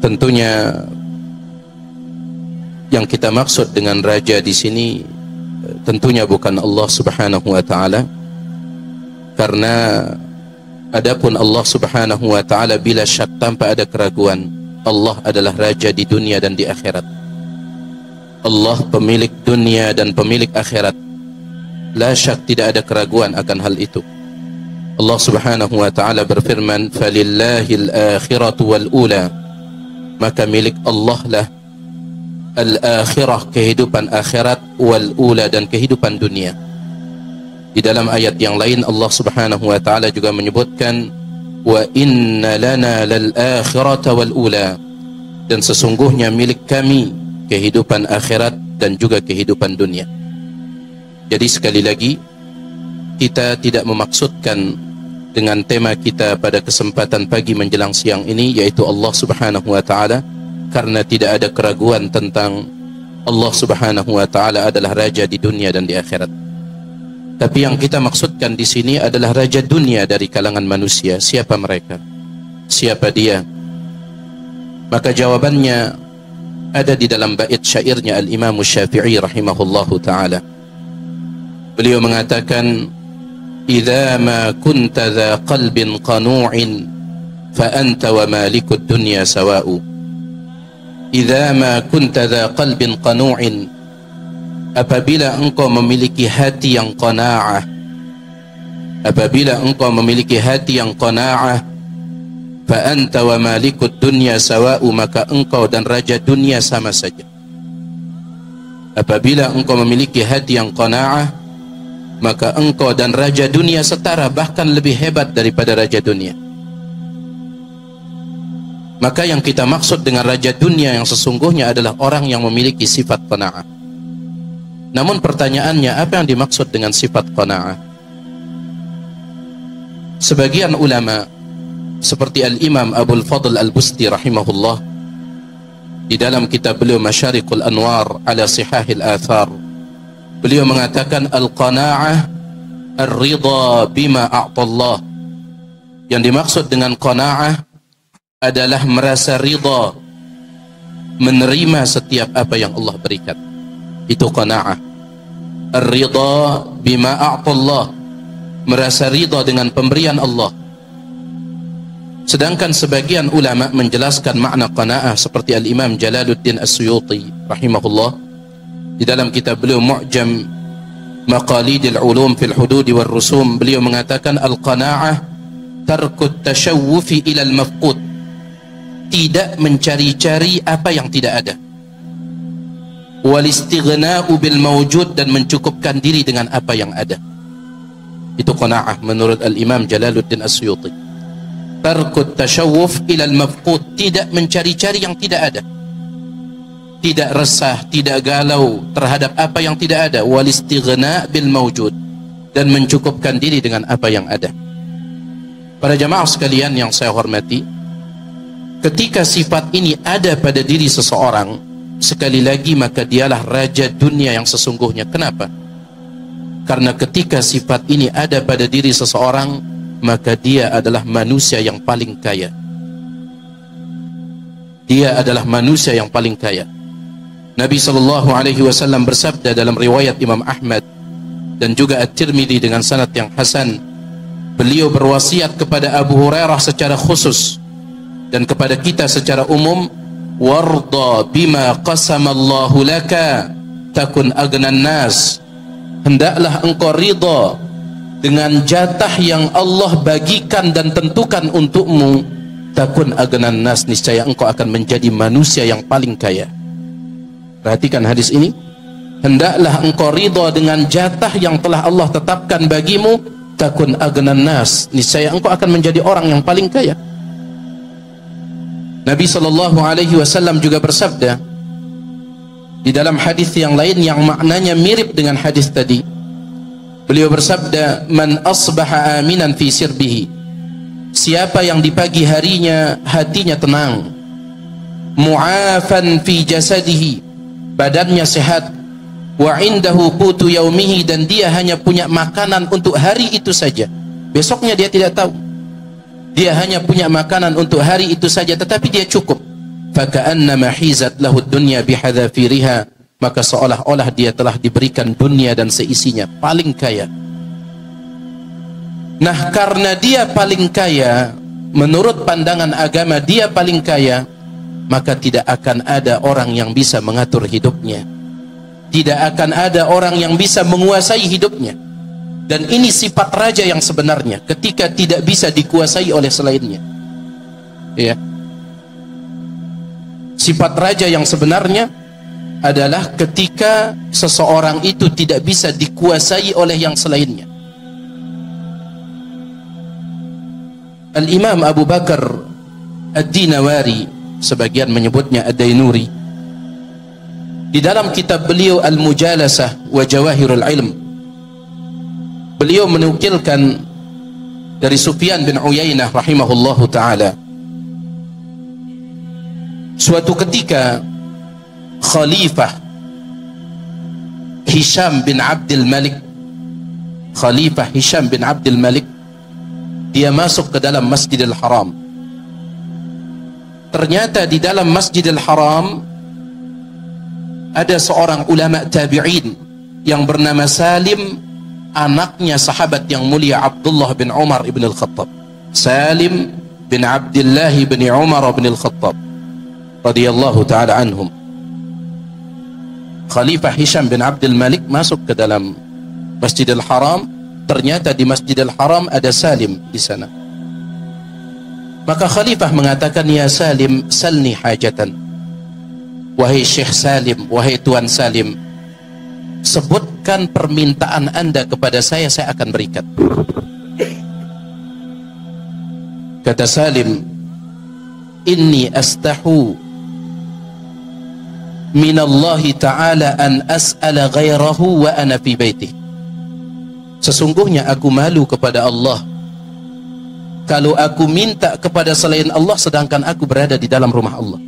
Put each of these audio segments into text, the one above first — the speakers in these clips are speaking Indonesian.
Tentunya yang kita maksud dengan raja di sini tentunya bukan Allah Subhanahu wa taala, karena adapun Allah Subhanahu wa taala bila syak tanpa ada keraguan, Allah adalah raja di dunia dan di akhirat. Allah pemilik dunia dan pemilik akhirat. La syak, tidak ada keraguan akan hal itu. Allah Subhanahu wa taala berfirman, "Falillahil akhiratu wal ula." Maka milik Allah lah al-akhirah, kehidupan akhirat, wal ula, dan kehidupan dunia. Di dalam ayat yang lain Allah Subhanahu wa taala juga menyebutkan, "Wa inna lana lal akhirata wal ula." Dan sesungguhnya milik kami kehidupan akhirat dan juga kehidupan dunia. Jadi sekali lagi, kita tidak memaksudkan dengan tema kita pada kesempatan pagi menjelang siang ini, yaitu Allah Subhanahu wa taala, karena tidak ada keraguan tentang Allah Subhanahu wa taala adalah raja di dunia dan di akhirat. Tapi yang kita maksudkan di sini adalah raja dunia dari kalangan manusia. Siapa mereka? Siapa dia? Maka jawabannya ada di dalam bait syairnya Al-Imam Syafi'i rahimahullahu taala. Beliau mengatakan, "Idza ma kunta dha qalbin qanu'in fa anta wa malikud dunya sawa'u." Idza ma kunta dha qalbin qanu'in, apabila engkau memiliki hati yang qanaah, apabila engkau memiliki hati yang qanaah, fa anta wa malikud dunya sawa'u, maka engkau dan raja dunia sama saja. Apabila engkau memiliki hati yang qanaah, maka engkau dan raja dunia setara, bahkan lebih hebat daripada raja dunia. Maka yang kita maksud dengan raja dunia yang sesungguhnya adalah orang yang memiliki sifat qanaah. Namun pertanyaannya, apa yang dimaksud dengan sifat qanaah? Sebagian ulama seperti Al-Imam Abul Fadl Al-Busti rahimahullah, di dalam kitab beliau Masyariqul Anwar ala Sihahil Athar, beliau mengatakan al-qanaah ar-ridha bima a'tallah. Yang dimaksud dengan qanaah adalah merasa ridha, menerima setiap apa yang Allah berikan. Itu qanaah. Ar-ridha bima a'tallah, merasa ridha dengan pemberian Allah. Sedangkan sebagian ulama menjelaskan makna qanaah seperti Al-Imam Jalaluddin As-Suyuti rahimahullah di dalam kitab beliau Mu'jam Maqalidil Ulum fil Hudud wal Rusum, beliau mengatakan al-qanaah tarkut tashawwufi ila al-mafqud, tidak mencari-cari apa yang tidak ada, wal istighna'u bil mawjud, dan mencukupkan diri dengan apa yang ada. Itu qanaah menurut Al-Imam Jalaluddin As-Suyuti. Tarkut tashawwuf ila al-mafqud, tidak mencari-cari yang tidak ada, tidak resah, tidak galau terhadap apa yang tidak ada, wal istighna' bil mawjud, dan mencukupkan diri dengan apa yang ada. Para jamaah sekalian yang saya hormati, ketika sifat ini ada pada diri seseorang, sekali lagi maka dialah raja dunia yang sesungguhnya. Kenapa? Karena ketika sifat ini ada pada diri seseorang, maka dia adalah manusia yang paling kaya. Dia adalah manusia yang paling kaya. Nabi SAW bersabda dalam riwayat Imam Ahmad dan juga At-Tirmidzi dengan sanad yang hasan, beliau berwasiat kepada Abu Hurairah secara khusus dan kepada kita secara umum, warda bima qasamallahu laka takun agnan nas, hendaklah engkau ridha dengan jatah yang Allah bagikan dan tentukan untukmu, takun agnan nas, niscaya engkau akan menjadi manusia yang paling kaya. Perhatikan hadis ini, hendaklah engkau ridha dengan jatah yang telah Allah tetapkan bagimu, takun agnan nas, niscaya engkau akan menjadi orang yang paling kaya. Nabi SAW juga bersabda di dalam hadis yang lain yang maknanya mirip dengan hadis tadi. Beliau bersabda, man asbaha aminan fi sirbihi, siapa yang di pagi harinya hatinya tenang, mu'afan fi jasadihi, badannya sehat, wa indahu qutu yaumihi, dan dia hanya punya makanan untuk hari itu saja, besoknya dia tidak tahu, dia hanya punya makanan untuk hari itu saja, tetapi dia cukup. faka'annama hizat lahu dunya bihadzafiriha, maka seolah-olah dia telah diberikan dunia dan seisinya, paling kaya. Nah, karena dia paling kaya, menurut pandangan agama dia paling kaya, maka tidak akan ada orang yang bisa mengatur hidupnya, tidak akan ada orang yang bisa menguasai hidupnya. Dan ini sifat raja yang sebenarnya, ketika tidak bisa dikuasai oleh selainnya. Ya. Sifat raja yang sebenarnya adalah ketika seseorang itu tidak bisa dikuasai oleh yang selainnya. Al-Imam Abu Bakar Ad-Dinawari, sebagian menyebutnya Ad-Dainuri, di dalam kitab beliau Al-Mujalasah wa Jawahirul Ilm, beliau menukilkan dari Sufyan bin Uyainah rahimahullahu ta'ala, suatu ketika Khalifah Hisham bin Abdul Malik, Khalifah Hisham bin Abdul Malik, dia masuk ke dalam Masjidil Haram. Ternyata di dalam Masjidil Haram ada seorang ulama tabi'in yang bernama Salim, anaknya sahabat yang mulia Abdullah bin Umar ibn al-Khattab. Salim bin Abdullah bin Umar ibn al-Khattab radhiyallahu ta'ala anhum. Khalifah Hisham bin Abdul Malik masuk ke dalam Masjidil Haram. Ternyata di Masjidil Haram ada Salim di sana. Maka Khalifah mengatakan, ya Salim, salni hajatan. Wahai Syekh Salim, wahai Tuan Salim, sebutkan permintaan Anda kepada saya akan berikan. Kata Salim, inni astahu minallahi ta'ala an as'ala ghairahu wa ana fi baitih. Sesungguhnya aku malu kepada Allah kalau aku minta kepada selain Allah sedangkan aku berada di dalam rumah Allah.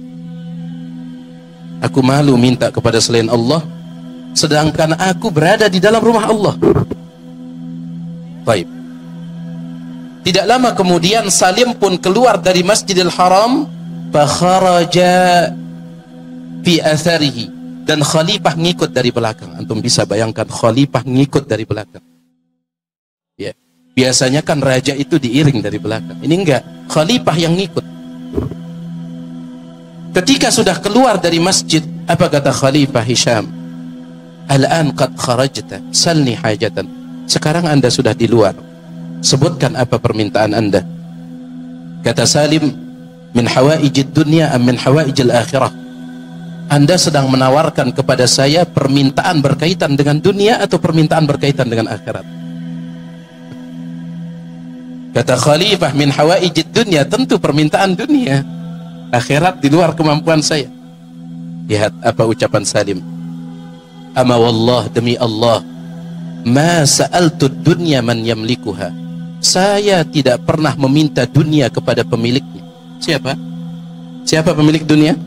Aku malu minta kepada selain Allah sedangkan aku berada di dalam rumah Allah. Baik. Tidak lama kemudian Salim pun keluar dari Masjidil Haram, fa kharaja fi atharihi, dan khalifah ngikut dari belakang. Antum bisa bayangkan, khalifah ngikut dari belakang. Ya, biasanya kan raja itu diiring dari belakang. Ini enggak, khalifah yang ngikut. Ketika sudah keluar dari masjid, apa kata Khalifah Hisham? Al-an qad kharajta, salni hajatan. Sekarang Anda sudah di luar, sebutkan apa permintaan Anda. Kata Salim, min hawaijid dunya am min hawaijil akhirah. Anda sedang menawarkan kepada saya permintaan berkaitan dengan dunia atau permintaan berkaitan dengan akhirat? Kata Khalifah, min hawaijid dunya, tentu permintaan dunia. Akhirat di luar kemampuan saya. Lihat apa ucapan Salim. Ama wallah, demi Allah, ma sa'altu dunya man yamlikuha. Saya tidak pernah meminta dunia kepada pemiliknya. Siapa? Siapa pemilik dunia?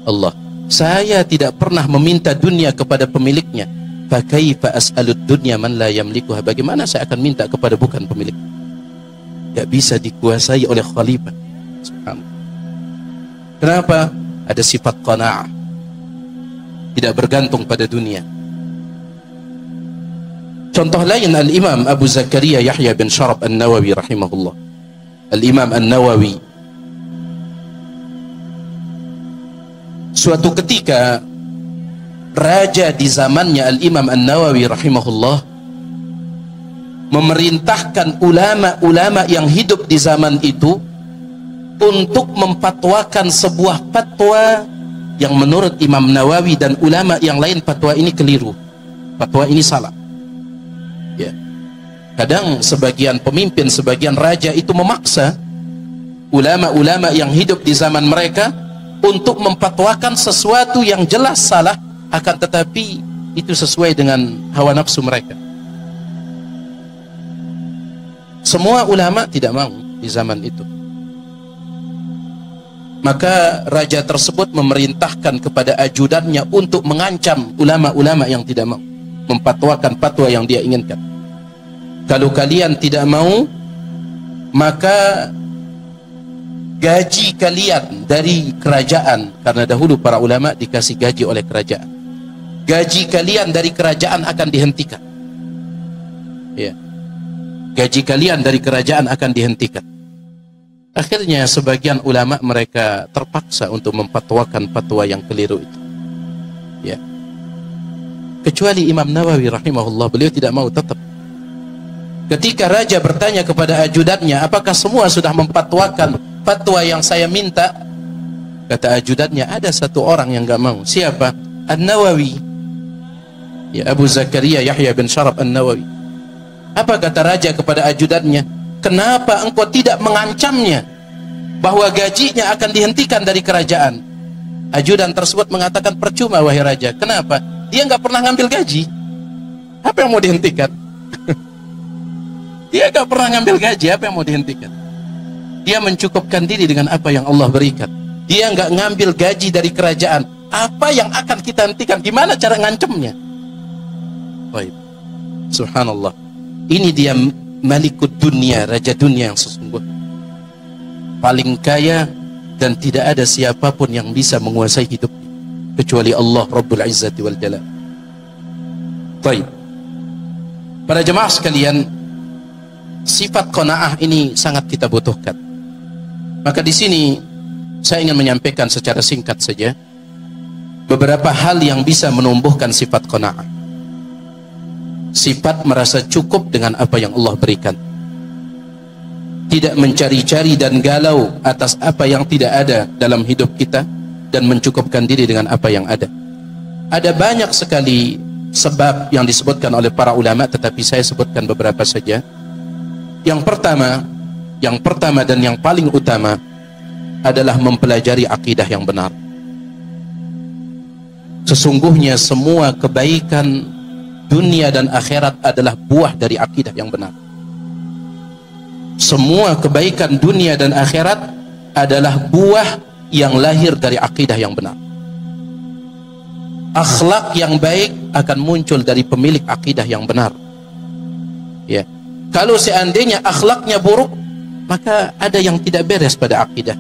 Allah. Saya tidak pernah meminta dunia kepada pemiliknya. Fa kaifa as'alud dunya man la yamlikuha. Bagaimana saya akan minta kepada bukan pemilik? Tidak bisa dikuasai oleh khalifah. Subhanallah. Kenapa? Ada sifat qanaah, tidak bergantung pada dunia. Contoh lain, Al-Imam Abu Zakaria Yahya bin Sharaf An-Nawawi rahimahullah. Al-Imam An-Nawawi suatu ketika, raja di zamannya Al-Imam An-Nawawi rahimahullah memerintahkan ulama-ulama yang hidup di zaman itu untuk memfatwakan sebuah fatwa yang menurut Imam Nawawi dan ulama yang lain fatwa ini keliru, fatwa ini salah. Ya. Kadang sebagian pemimpin, sebagian raja itu memaksa ulama-ulama yang hidup di zaman mereka untuk memfatwakan sesuatu yang jelas salah, akan tetapi itu sesuai dengan hawa nafsu mereka. Semua ulama tidak mau di zaman itu. Maka raja tersebut memerintahkan kepada ajudannya untuk mengancam ulama-ulama yang tidak mau memfatwakan fatwa yang dia inginkan. Kalau kalian tidak mau, maka gaji kalian dari kerajaan, karena dahulu para ulama dikasih gaji oleh kerajaan, gaji kalian dari kerajaan akan dihentikan. Ya, gaji kalian dari kerajaan akan dihentikan. Akhirnya sebagian ulama mereka terpaksa untuk memfatwakan fatwa yang keliru itu. Ya, kecuali Imam Nawawi rahimahullah, beliau tidak mau, tetap. Ketika raja bertanya kepada ajudannya, apakah semua sudah memfatwakan fatwa yang saya minta? Kata ajudannya, ada satu orang yang enggak mau. Siapa? An-Nawawi. Ya, Abu Zakaria Yahya bin Sharaf An-Nawawi. Apa kata raja kepada ajudannya? Kenapa engkau tidak mengancamnya bahwa gajinya akan dihentikan dari kerajaan? Ajudan tersebut mengatakan, percuma wahai raja. Kenapa? Dia enggak pernah ngambil gaji. Apa yang mau dihentikan? Dia enggak pernah ngambil gaji, apa yang mau dihentikan? Dia mencukupkan diri dengan apa yang Allah berikan. Dia enggak ngambil gaji dari kerajaan. Apa yang akan kita hentikan? Gimana cara ngancemnya? Baik. Subhanallah. Ini dia Malikud dunia, raja dunia yang sesungguhnya. Paling kaya, dan tidak ada siapapun yang bisa menguasai hidupnya kecuali Allah Rabbul Izzati wal Jalal. Baik. Para jemaah sekalian, sifat qanaah ini sangat kita butuhkan. Maka di sini saya ingin menyampaikan secara singkat saja beberapa hal yang bisa menumbuhkan sifat qanaah. Sifat merasa cukup dengan apa yang Allah berikan, tidak mencari-cari dan galau atas apa yang tidak ada dalam hidup kita, dan mencukupkan diri dengan apa yang ada. Ada banyak sekali sebab yang disebutkan oleh para ulama, tetapi saya sebutkan beberapa saja. Yang pertama dan yang paling utama adalah mempelajari akidah yang benar. Sesungguhnya semua kebaikan dunia dan akhirat adalah buah dari akidah yang benar. Semua kebaikan dunia dan akhirat adalah buah yang lahir dari akidah yang benar. Akhlak yang baik akan muncul dari pemilik akidah yang benar. Ya. Kalau seandainya akhlaknya buruk, maka ada yang tidak beres pada akidah.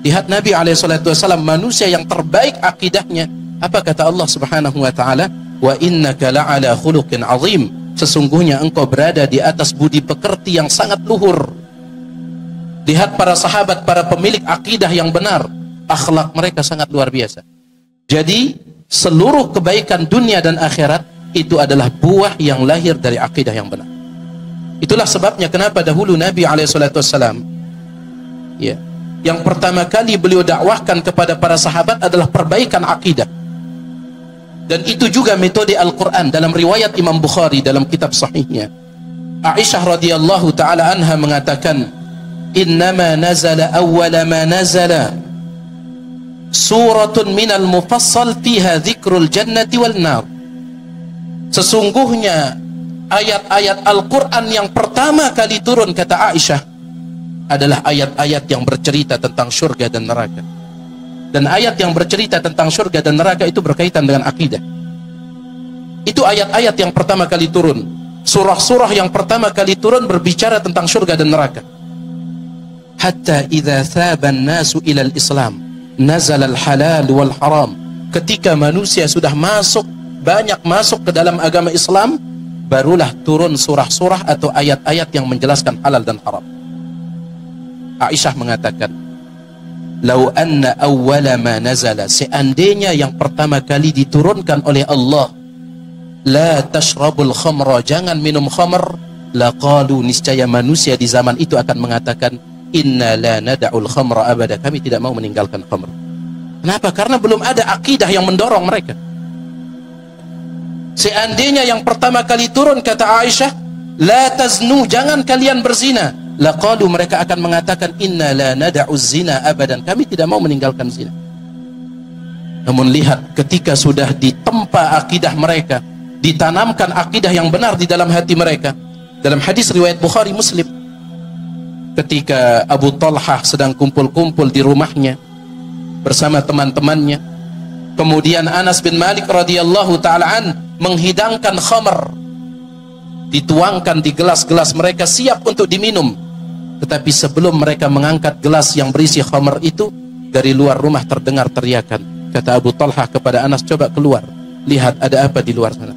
Lihat Nabi SAW, manusia yang terbaik akidahnya. Apa kata Allah Subhanahu wa taala? Wa innaka la'ala khuluqin azim. Sesungguhnya engkau berada di atas budi pekerti yang sangat luhur. Lihat para sahabat, para pemilik akidah yang benar, akhlak mereka sangat luar biasa. Jadi seluruh kebaikan dunia dan akhirat itu adalah buah yang lahir dari akidah yang benar. Itulah sebabnya kenapa dahulu Nabi SAW, ya, yang pertama kali beliau dakwahkan kepada para sahabat adalah perbaikan akidah. Dan itu juga metode Al-Quran. Dalam riwayat Imam Bukhari dalam kitab sahihnya, Aisyah radhiyallahu ta'ala anha mengatakan, innama nazala awwala ma nazala suratun minal mufassal fiha dzikrul jannati wal nar. Sesungguhnya ayat-ayat Al-Quran yang pertama kali turun, kata Aisyah, adalah ayat-ayat yang bercerita tentang surga dan neraka. Dan ayat yang bercerita tentang surga dan neraka itu berkaitan dengan akidah. Itu ayat-ayat yang pertama kali turun. Surah-surah yang pertama kali turun berbicara tentang surga dan neraka. Hatta idza thaban nasu ilal Islam nazala al-halal wal haram. Ketika manusia sudah banyak masuk ke dalam agama Islam, barulah turun surah-surah atau ayat-ayat yang menjelaskan halal dan haram. Aisyah mengatakan, lau anna awwala ma nazala, seandainya yang pertama kali diturunkan oleh Allah, la tashrabul khamra, jangan minum khamr, laqalu, niscaya manusia di zaman itu akan mengatakan, inna la nada'ul khamra abada, kami tidak mau meninggalkan khamr. Kenapa? Karena belum ada akidah yang mendorong mereka. Seandainya yang pertama kali turun, kata Aisyah, la taznu, jangan kalian berzina, laqalu, mereka akan mengatakan, inna la nada'uz zina abadan, kami tidak mau meninggalkan zina. Namun lihat, ketika sudah ditempa akidah mereka, ditanamkan akidah yang benar di dalam hati mereka. Dalam hadis riwayat Bukhari Muslim, ketika Abu Talhah sedang kumpul-kumpul di rumahnya bersama teman-temannya, kemudian Anas bin Malik radhiyallahu ta'ala an menghidangkan khamr, dituangkan di gelas-gelas mereka siap untuk diminum. Tetapi sebelum mereka mengangkat gelas yang berisi khamar itu, dari luar rumah terdengar teriakan. Kata Abu Talha kepada Anas, coba keluar, lihat ada apa di luar sana.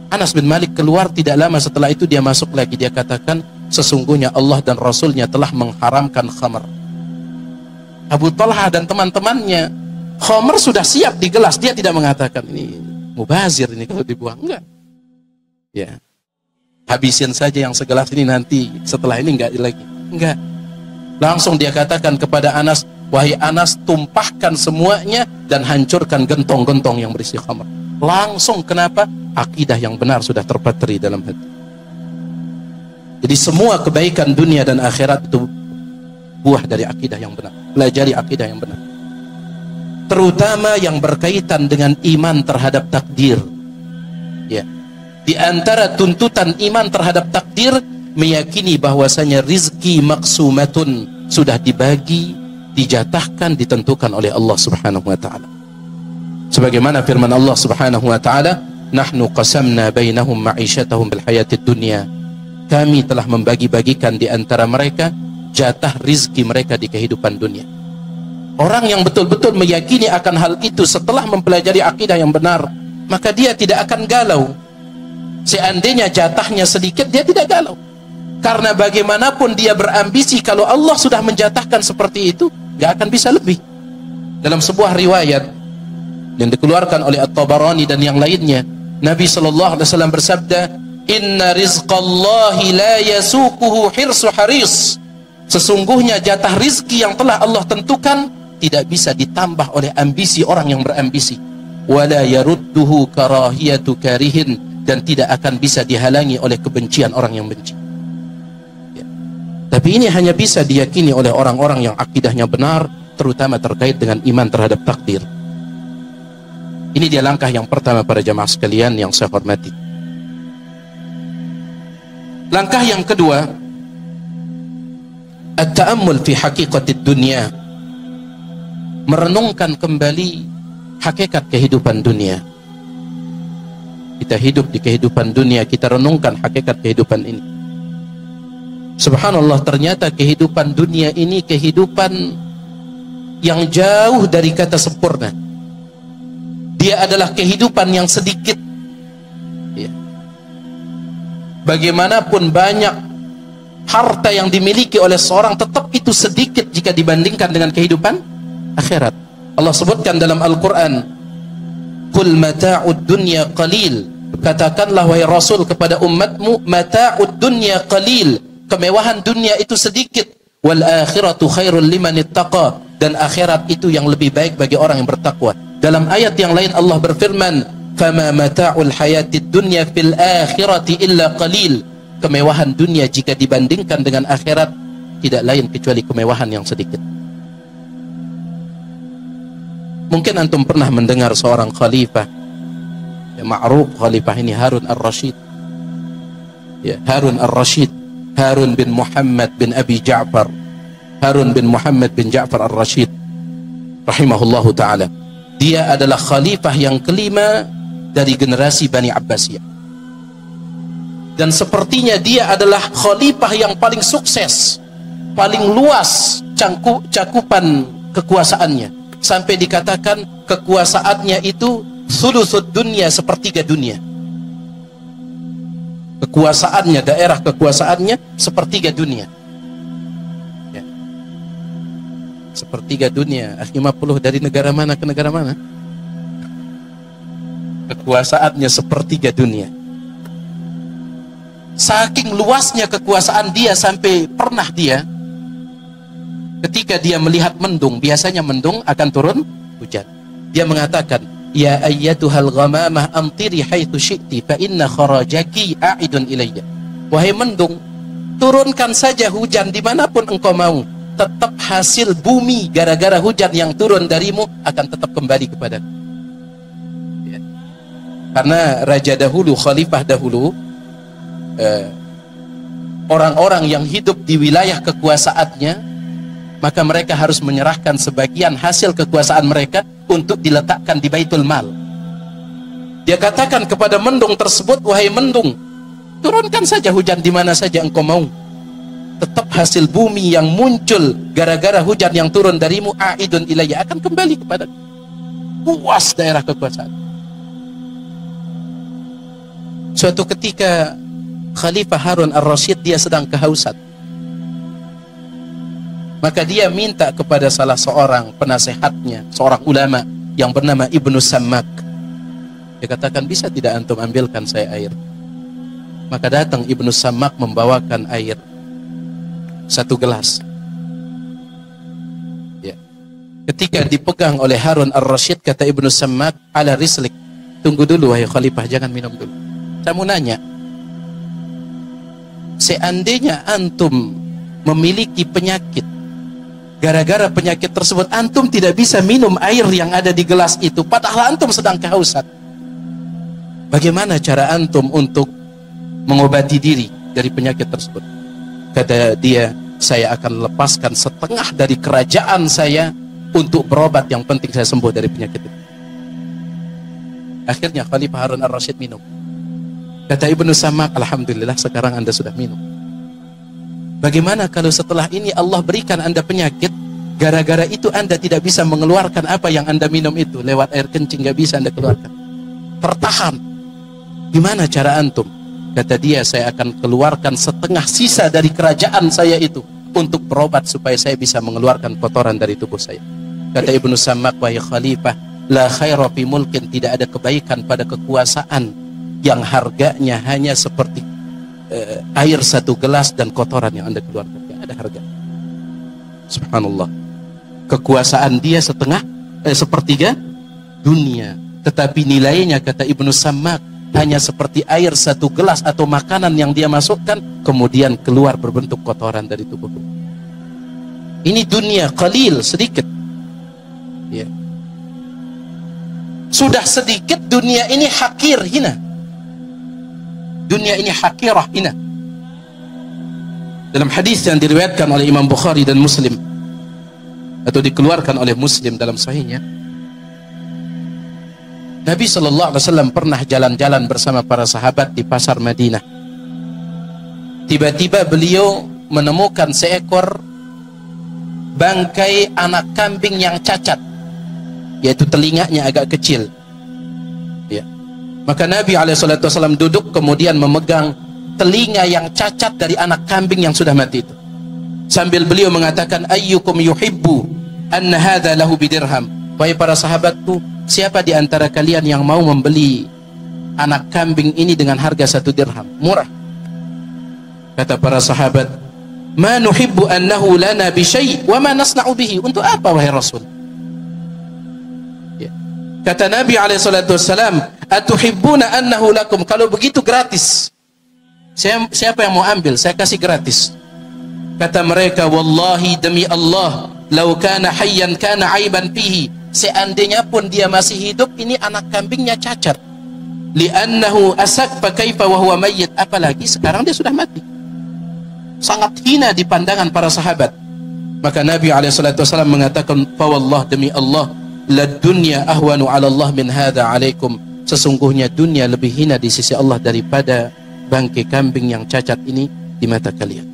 Anas bin Malik keluar, tidak lama setelah itu dia masuk lagi. Dia katakan, sesungguhnya Allah dan Rasulnya telah mengharamkan khamar. Abu Talha dan teman-temannya, khamar sudah siap di gelas, dia tidak mengatakan ini mubazir ini kalau dibuang, enggak. Ya, habisin saja yang segelas ini, nanti setelah ini enggak lagi, enggak. Langsung dia katakan kepada Anas, wahai Anas, tumpahkan semuanya dan hancurkan gentong-gentong yang berisi khamar. Langsung, kenapa? Akidah yang benar sudah terpatri dalam hati. Jadi semua kebaikan dunia dan akhirat itu buah dari akidah yang benar. Pelajari akidah yang benar, terutama yang berkaitan dengan iman terhadap takdir. Ya, di antara tuntutan iman terhadap takdir, meyakini bahwasanya rizki maksumatun, sudah dibagi, dijatahkan, ditentukan oleh Allah Subhanahu wa taala. Sebagaimana firman Allah Subhanahu wa taala, nahnu qasamna bainahum ma'isyatahum bil hayatid dunya. Kami telah membagi-bagikan di antara mereka jatah rizki mereka di kehidupan dunia. Orang yang betul-betul meyakini akan hal itu setelah mempelajari akidah yang benar, maka dia tidak akan galau. Seandainya jatahnya sedikit, dia tidak galau. Karena bagaimanapun dia berambisi, kalau Allah sudah menjatahkan seperti itu, gak akan bisa lebih. Dalam sebuah riwayat yang dikeluarkan oleh At-Tabarani dan yang lainnya, Nabi SAW bersabda, inna rizqallahi la yasukuhu hirsu haris. Sesungguhnya jatah rizki yang telah Allah tentukan tidak bisa ditambah oleh ambisi orang yang berambisi. Wala yarudduhu karahiyatu karihin, dan tidak akan bisa dihalangi oleh kebencian orang yang benci. Ya. Tapi ini hanya bisa diyakini oleh orang-orang yang akidahnya benar, terutama terkait dengan iman terhadap takdir. Ini dia langkah yang pertama para jamaah sekalian yang saya hormati. Langkah yang kedua, at-ta'ammul fi haqiqatid dunya, merenungkan kembali hakikat kehidupan dunia. Kita hidup di kehidupan dunia, kita renungkan hakikat kehidupan ini. Subhanallah, ternyata kehidupan dunia ini kehidupan yang jauh dari kata sempurna. Dia adalah kehidupan yang sedikit. Ya. Bagaimanapun banyak harta yang dimiliki oleh seorang, tetap itu sedikit jika dibandingkan dengan kehidupan akhirat. Allah sebutkan dalam Al-Quran, qul mata'ud dunya qalil, katakanlah wahai Rasul kepada umatmu, mata'ud dunya qalil, kemewahan dunia itu sedikit, wal akhiratu khairul liman ittaqa, dan akhirat itu yang lebih baik bagi orang yang bertakwa. Dalam ayat yang lain Allah berfirman, fama mata'ul hayatid dunya fil akhirati illa qalil, kemewahan dunia jika dibandingkan dengan akhirat tidak lain kecuali kemewahan yang sedikit. Mungkin antum pernah mendengar seorang khalifah, ya, ma'ruf khalifah ini Harun ar-Rashid. Ya, Harun ar-Rashid, Harun bin Muhammad bin Abi Ja'far, Harun bin Muhammad bin Ja'far ar-Rashid rahimahullahu ta'ala. Dia adalah khalifah yang kelima dari generasi Bani Abbasiyah. Dan sepertinya dia adalah khalifah yang paling sukses, paling luas cakupan kekuasaannya. Sampai dikatakan kekuasaannya itu thuluthud dunia, sepertiga dunia. Kekuasaannya, daerah kekuasaannya sepertiga dunia. Ya. Sepertiga dunia. 50 dari negara mana ke negara mana? Kekuasaannya sepertiga dunia. Saking luasnya kekuasaan dia, sampai pernah dia, ketika dia melihat mendung, biasanya mendung akan turun hujan, dia mengatakan, ya ayyatuhal ghamamah amtiri haitsu syi'ti fa inna kharajaki a'idun ilayya. Wahai mendung, turunkan saja hujan dimanapun engkau mau, tetap hasil bumi gara-gara hujan yang turun darimu akan tetap kembali kepadaku. Ya. Karena raja dahulu, khalifah dahulu, orang-orang yang hidup di wilayah kekuasaannya, maka mereka harus menyerahkan sebagian hasil kekuasaan mereka untuk diletakkan di Baitul Mal. Dia katakan kepada mendung tersebut, wahai mendung, turunkan saja hujan di mana saja engkau mau, tetap hasil bumi yang muncul gara-gara hujan yang turun darimu, a'idun ilayya, akan kembali kepada puas daerah kekuasaan. Suatu ketika Khalifah Harun ar-Rasyid dia sedang kehausan, maka dia minta kepada salah seorang penasehatnya, seorang ulama yang bernama Ibnu Sammak. Dia katakan, bisa tidak antum ambilkan saya air? Maka datang Ibnu Sammak membawakan air 1 gelas. Ya. Ketika dipegang oleh Harun ar-Rasyid, kata Ibnu Sammak, ala rislik, tunggu dulu wahai Khalifah, jangan minum dulu. Saya mau nanya, seandainya antum memiliki penyakit, gara-gara penyakit tersebut antum tidak bisa minum air yang ada di gelas itu, padahal antum sedang kehausan, bagaimana cara antum untuk mengobati diri dari penyakit tersebut? Kata dia, saya akan lepaskan setengah dari kerajaan saya untuk berobat, yang penting saya sembuh dari penyakit itu. Akhirnya Khalifah Harun ar-Rasyid minum. Kata Ibnu Sammak, alhamdulillah sekarang anda sudah minum. Bagaimana kalau setelah ini Allah berikan anda penyakit, gara-gara itu anda tidak bisa mengeluarkan apa yang anda minum itu, lewat air kencing gak bisa anda keluarkan, tertahan, gimana cara antum? Kata dia, saya akan keluarkan setengah sisa dari kerajaan saya itu untuk berobat supaya saya bisa mengeluarkan kotoran dari tubuh saya. Kata Ibnu Sammak, wahai Khalifah, la khaira fi mulkin, tidak ada kebaikan pada kekuasaan yang harganya hanya seperti air 1 gelas dan kotoran yang anda keluarkan. Tidak ada harga. Subhanallah. Kekuasaan dia sepertiga dunia, tetapi nilainya, kata Ibnu Sammak, hanya seperti air 1 gelas atau makanan yang dia masukkan kemudian keluar berbentuk kotoran dari tubuh. Ini dunia qalil, sedikit. Ya. Sudah sedikit dunia ini hakir, hina. Dunia ini hakirah, hina. Dalam hadis yang diriwayatkan oleh Imam Bukhari dan Muslim, atau dikeluarkan oleh Muslim dalam sahihnya, Nabi SAW pernah jalan-jalan bersama para sahabat di pasar Madinah. Tiba-tiba beliau menemukan seekor bangkai anak kambing yang cacat, yaitu telinganya agak kecil. Ya. Maka Nabi SAW duduk kemudian memegang telinga yang cacat dari anak kambing yang sudah mati itu, sambil beliau mengatakan, ayyukum yuhibbu anna hadha lahu bidirham, wahai para sahabatku, siapa di antara kalian yang mau membeli anak kambing ini dengan harga 1 dirham, murah? Kata para sahabat, ma nuhibbu annahu lana bi syai' wa ma nasna'u bihi, untuk apa wahai Rasul? Ya. Kata Nabi SAW, atuhibbuna annahu lakum, kalau begitu gratis, siapa yang mau ambil, saya kasih gratis. Kata mereka, wallahi, demi Allah, lau kana hayyan kana aiban fihi, seandainya pun dia masih hidup, ini anak kambingnya cacat. Li'annahu asak fa kaifa wa huwa mayyit, apalagi sekarang dia sudah mati. Sangat hina di pandangan para sahabat. Maka Nabi SAW mengatakan, fa wallah, demi Allah, la dunya ahwanu 'ala Allah min hadza 'alaikum, sesungguhnya dunia lebih hina di sisi Allah daripada bangkai kambing yang cacat ini di mata kalian.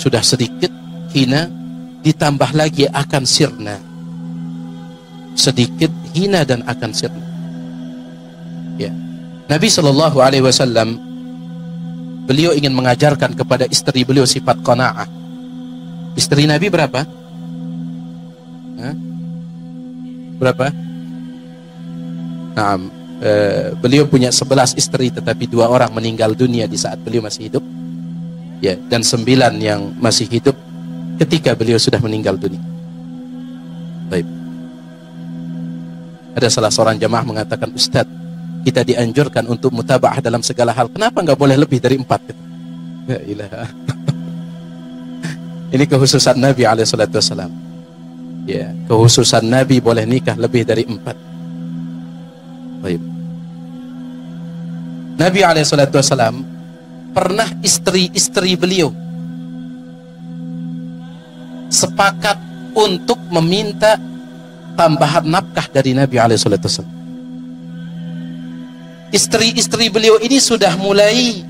Sudah sedikit hina, ditambah lagi akan sirna. Sedikit hina dan akan sirna. Ya. Nabi SAW, beliau ingin mengajarkan kepada istri beliau sifat qanaah. Istri Nabi berapa? Hah? Berapa? Nah, beliau punya 11 istri, tetapi 2 orang meninggal dunia di saat beliau masih hidup. Ya, dan 9 yang masih hidup ketika beliau sudah meninggal dunia. Baik. Ada salah seorang jamaah mengatakan, Ustadz, kita dianjurkan untuk mutaba'ah dalam segala hal, kenapa nggak boleh lebih dari 4? Ya ilah. Ini kekhususan Nabi SAW. Ya, kekhususan Nabi boleh nikah lebih dari 4. Baik. Nabi SAW pernah istri-istri beliau sepakat untuk meminta tambahan nafkah dari Nabi SAW. Istri-istri beliau ini sudah mulai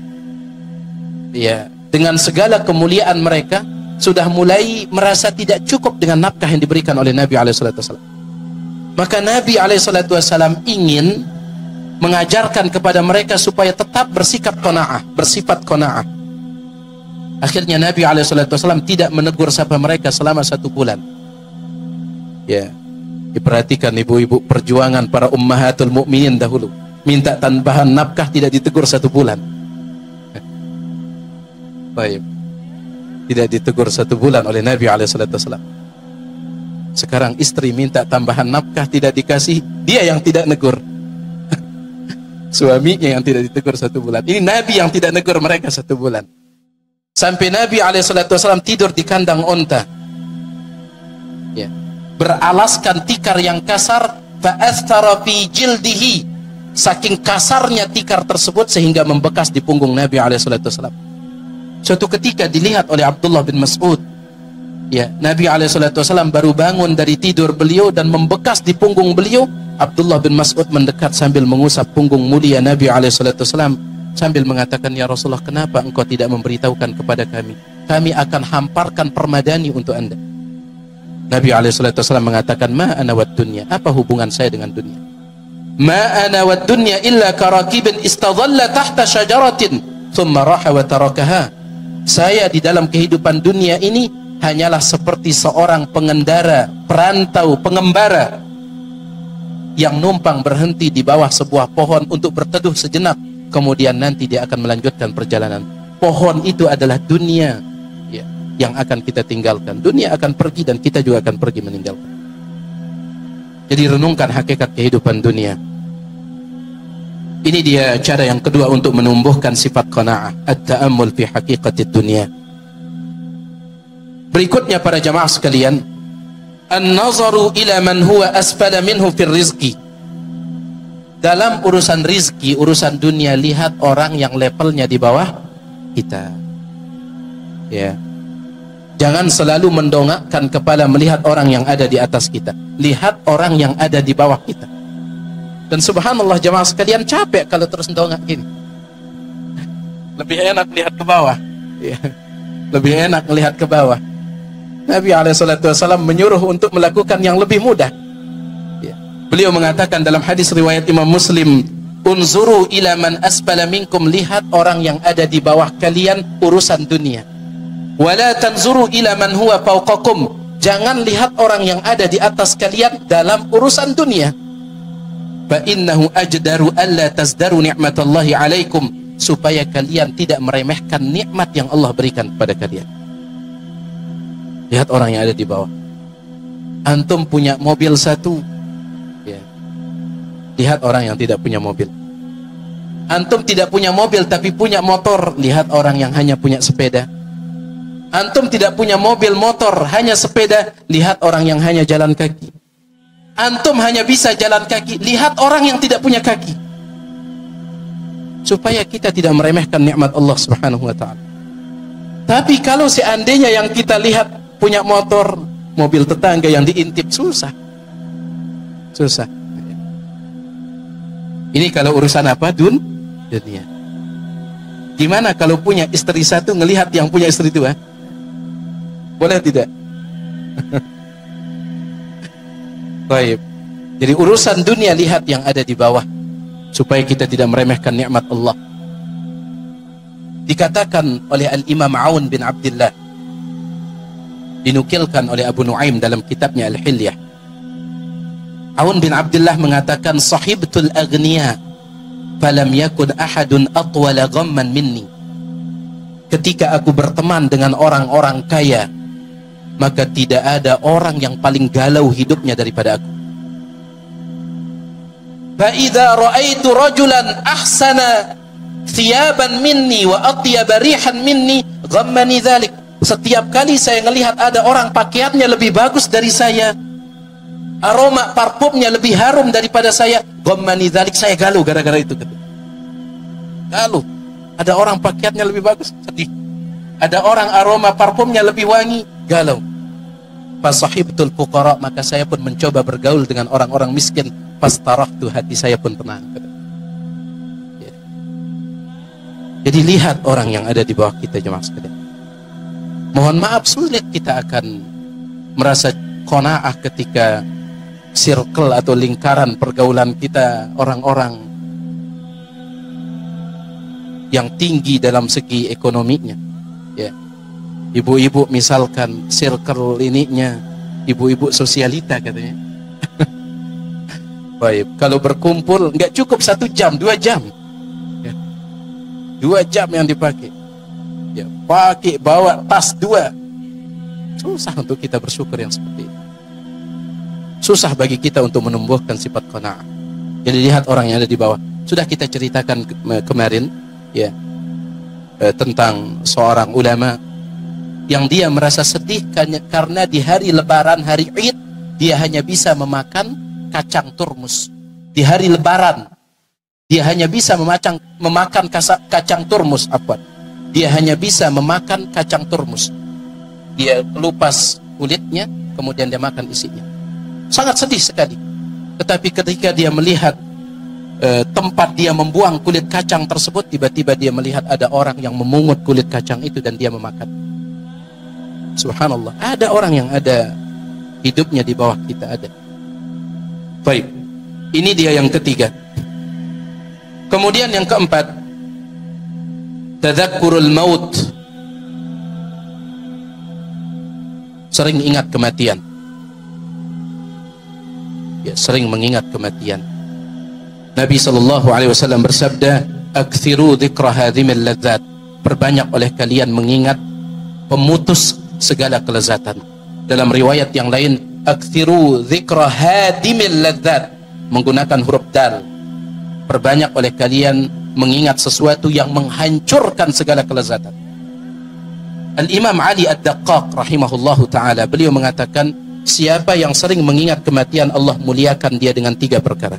ya, dengan segala kemuliaan mereka sudah mulai merasa tidak cukup dengan nafkah yang diberikan oleh Nabi SAW. Maka Nabi SAW ingin mengajarkan kepada mereka supaya tetap bersikap qanaah, bersifat qanaah. Akhirnya Nabi SAW tidak menegur sapa mereka selama 1 bulan. Ya, diperhatikan ibu-ibu, perjuangan para ummahatul mukminin dahulu. Minta tambahan nafkah tidak ditegur 1 bulan. Baik. Tidak ditegur 1 bulan oleh Nabi SAW. Sekarang istri minta tambahan nafkah tidak dikasih, dia yang tidak negur. Suaminya yang tidak ditegur 1 bulan. Ini Nabi yang tidak negur mereka 1 bulan. Sampai Nabi SAW tidur di kandang onta, ya, beralaskan tikar yang kasar, fa'asthara fi jildihi, saking kasarnya tikar tersebut sehingga membekas di punggung Nabi SAW. Suatu ketika dilihat oleh Abdullah bin Mas'ud, ya, Nabi SAW baru bangun dari tidur beliau dan membekas di punggung beliau. Abdullah bin Mas'ud mendekat sambil mengusap punggung mulia Nabi SAW sambil mengatakan, ya Rasulullah, kenapa engkau tidak memberitahukan kepada kami? Kami akan hamparkan permadani untuk anda. Nabi SAW mengatakan, ma ana wad dunya, apa hubungan saya dengan dunia? Ma ana wad dunya illa karakibin istadhalla tahta syajaratin thumma raha wa tarakaha. Saya di dalam kehidupan dunia ini hanyalah seperti seorang pengendara, perantau, pengembara yang numpang berhenti di bawah sebuah pohon untuk berteduh sejenak, kemudian nanti dia akan melanjutkan perjalanan. Pohon itu adalah dunia, ya, yang akan kita tinggalkan. Dunia akan pergi dan kita juga akan pergi meninggalkan. Jadi renungkan hakikat kehidupan dunia. Ini dia cara yang kedua untuk menumbuhkan sifat qanaah, at-ta'ammul fi haqiqatid dunia. Berikutnya para jamaah sekalian, an-nazaru ila man huwa asfala minhu fir rizqi. Dalam urusan rizki, urusan dunia, lihat orang yang levelnya di bawah kita. Ya. Jangan selalu mendongakkan kepala melihat orang yang ada di atas kita. Lihat orang yang ada di bawah kita. Dan subhanallah jamaah sekalian, capek kalau terus mendongak gini. Lebih enak lihat ke bawah. Ya. Lebih enak melihat ke bawah. Nabi SAW menyuruh untuk melakukan yang lebih mudah. Ya. Beliau mengatakan dalam hadis riwayat Imam Muslim, unzuru ila man asfala minkum, lihat orang yang ada di bawah kalian urusan dunia. Wala tanzuru ila man huwa fawqakum, jangan lihat orang yang ada di atas kalian dalam urusan dunia. Fa innahu ajdaru alla tazdaru ni'matallahi alaikum, supaya kalian tidak meremehkan nikmat yang Allah berikan kepada kalian. Lihat orang yang ada di bawah. Antum punya mobil 1, ya. Lihat orang yang tidak punya mobil. Antum tidak punya mobil tapi punya motor, lihat orang yang hanya punya sepeda. Antum tidak punya mobil, motor, hanya sepeda, lihat orang yang hanya jalan kaki. Antum hanya bisa jalan kaki, lihat orang yang tidak punya kaki. Supaya kita tidak meremehkan nikmat Allah Subhanahu wa ta'ala. Tapi kalau seandainya yang kita lihat punya motor, mobil tetangga yang diintip, susah. Susah. Ini kalau urusan apa? Dunia. Gimana kalau punya istri 1 ngelihat yang punya istri 2? Boleh tidak? Baik. Jadi urusan dunia, lihat yang ada di bawah, supaya kita tidak meremehkan nikmat Allah. Dikatakan oleh Al-Imam Aun bin Abdullah, dinukilkan oleh Abu Nuaim dalam kitabnya Al-Hilyah. Aun bin Abdullah mengatakan, sahibtul aghniya falam yakun ahadun atwala ghamman minni. Ketika aku berteman dengan orang-orang kaya, maka tidak ada orang yang paling galau hidupnya daripada aku. Fa idza ra'aitu rajulan ahsana thiyaban minni wa atyaba rihan minni ghammani dzalik. Setiap kali saya melihat ada orang pakaiannya lebih bagus dari saya, aroma parfumnya lebih harum daripada saya, ghammani dzalik, saya galau gara-gara itu. Galau. Ada orang pakaiannya lebih bagus, sedih. Ada orang aroma parfumnya lebih wangi, galau. Fasahibtul fuqara, maka saya pun mencoba bergaul dengan orang-orang miskin. Fastarahtu, hati saya pun tenang. Jadi lihat orang yang ada di bawah kita, jemaah sekalian. Mohon maaf, sulit kita akan merasa qanaah ketika circle atau lingkaran pergaulan kita orang-orang yang tinggi dalam segi ekonominya, ya. Ibu-ibu misalkan circle ininya ibu-ibu sosialita katanya. Baik, kalau berkumpul nggak cukup 1 jam, 2 jam, ya. 2 jam yang dipakai, ya, pakai bawa tas 2. Susah untuk kita bersyukur yang seperti itu. Susah bagi kita untuk menumbuhkan sifat qanaah. Jadi lihat orang yang ada di bawah. Sudah kita ceritakan kemarin, ya, tentang seorang ulama yang dia merasa sedih karena di hari lebaran, hari Id, dia hanya bisa memakan kacang turmus. Di hari lebaran dia hanya bisa memakan kacang turmus. Dia hanya bisa memakan kacang turmus. Dia kelupas kulitnya, kemudian dia makan isinya. Sangat sedih sekali. Tetapi ketika dia melihat tempat dia membuang kulit kacang tersebut, tiba-tiba dia melihat ada orang yang memungut kulit kacang itu dan dia memakan. Subhanallah, ada orang yang ada hidupnya di bawah kita, ada. Baik, ini dia yang ketiga. Kemudian yang keempat, tadzakurul maut, sering ingat kematian, ya, sering mengingat kematian. Nabi SAW bersabda, "Aktsiru dzikra hadzimil ladzat." Perbanyak oleh kalian mengingat pemutus segala kelezatan. Dalam riwayat yang lain, "Aktsiru dzikra hadimil ladzat," menggunakan huruf dal. Perbanyak oleh kalian mengingat sesuatu yang menghancurkan segala kelezatan. Al-Imam Ali Ad-Daqqaq rahimahullahu ta'ala, beliau mengatakan, siapa yang sering mengingat kematian, Allah muliakan dia dengan 3 perkara.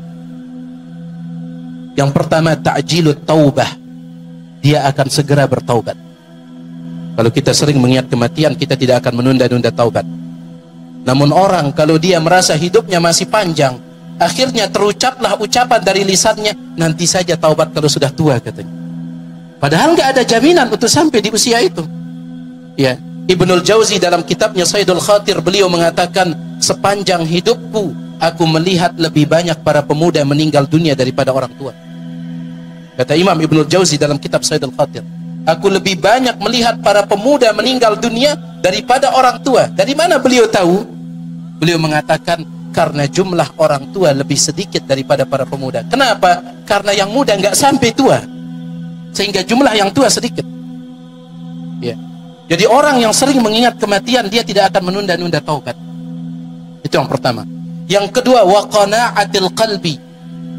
Yang pertama, ta'jilut taubah, dia akan segera bertaubat. Kalau kita sering mengingat kematian, kita tidak akan menunda-nunda taubat. Namun orang kalau dia merasa hidupnya masih panjang, akhirnya terucaplah ucapan dari lisannya, nanti saja taubat kalau sudah tua, katanya. Padahal nggak ada jaminan untuk sampai di usia itu. Ya, Ibnul Jauzi dalam kitabnya Saidul Khatir, beliau mengatakan, sepanjang hidupku aku melihat lebih banyak para pemuda meninggal dunia daripada orang tua. Kata Imam Ibnul Jauzi dalam kitab Saidul Khatir, aku lebih banyak melihat para pemuda meninggal dunia daripada orang tua. Dari mana beliau tahu? Beliau mengatakan, karena jumlah orang tua lebih sedikit daripada para pemuda. Kenapa? Karena yang muda nggak sampai tua, sehingga jumlah yang tua sedikit. Ya. Jadi orang yang sering mengingat kematian, dia tidak akan menunda-nunda taubat. Itu yang pertama. Yang kedua, wa qana'atil qalbi.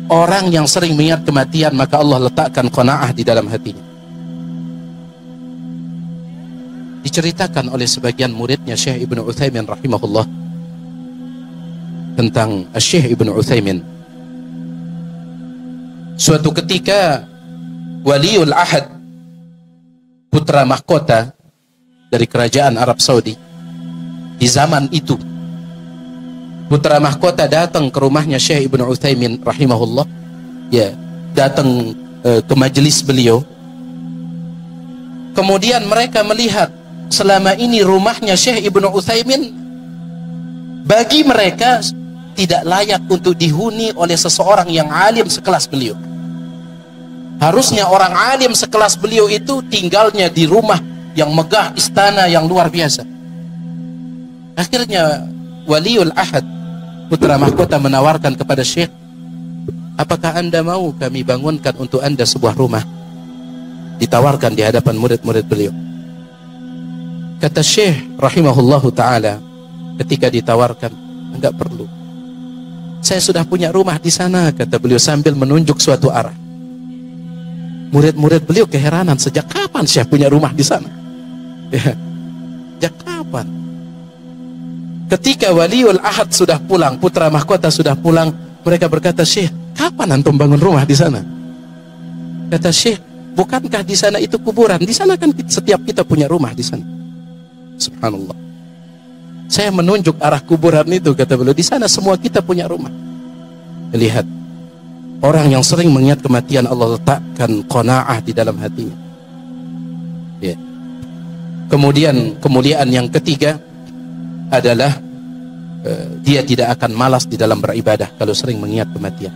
Orang yang sering mengingat kematian, maka Allah letakkan qanaah di dalam hatinya. Diceritakan oleh sebagian muridnya Syekh Ibnu Utsaimin rahimahullah tentang Syekh Ibnu Utsaimin. Suatu ketika Waliul Ahad, putra mahkota dari kerajaan Arab Saudi di zaman itu, putra mahkota datang ke rumahnya Syekh Ibnu Utsaimin rahimahullah, ya, datang ke majelis beliau. Kemudian mereka melihat selama ini rumahnya Syekh Ibnu Utsaimin bagi mereka tidak layak untuk dihuni oleh seseorang yang alim sekelas beliau. Harusnya orang alim sekelas beliau itu tinggalnya di rumah yang megah, istana yang luar biasa. Akhirnya Waliul Ahad, putra mahkota, menawarkan kepada Syekh, apakah anda mau kami bangunkan untuk anda sebuah rumah? Ditawarkan di hadapan murid-murid beliau. Kata Syekh rahimahullahu ta'ala ketika ditawarkan, enggak perlu, saya sudah punya rumah di sana, kata beliau sambil menunjuk suatu arah. Murid-murid beliau keheranan, sejak kapan Syekh punya rumah di sana? Ya, sejak kapan? Ketika Waliul Ahad sudah pulang, putra mahkota sudah pulang, mereka berkata, Syekh, kapan antum bangun rumah di sana? Kata Syekh, bukankah di sana itu kuburan? Di sana kan setiap kita punya rumah di sana. Subhanallah. Saya menunjuk arah kuburan itu, kata beliau, di sana semua kita punya rumah. Lihat, orang yang sering mengingat kematian, Allah letakkan qanaah di dalam hatinya. Kemudian kemuliaan yang ketiga adalah dia tidak akan malas di dalam beribadah kalau sering mengingat kematian.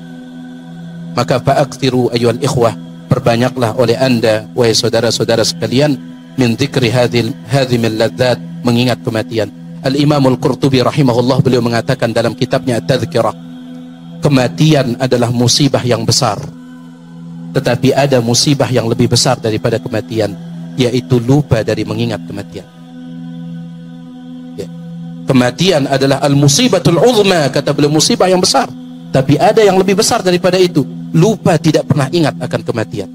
Maka fa'aktsiru ayyuhal ikhwah, perbanyaklah oleh anda wahai saudara-saudara sekalian, min dzikri hadhimil ladzat, mengingat kematian. Al-Imam Al-Qurtubi rahimahullah, beliau mengatakan dalam kitabnya At-Tadhkirah, kematian adalah musibah yang besar, tetapi ada musibah yang lebih besar daripada kematian, yaitu lupa dari mengingat kematian. Ya. Kematian adalah al-musibatul uzma, kata beliau, musibah yang besar, tapi ada yang lebih besar daripada itu, lupa tidak pernah ingat akan kematian.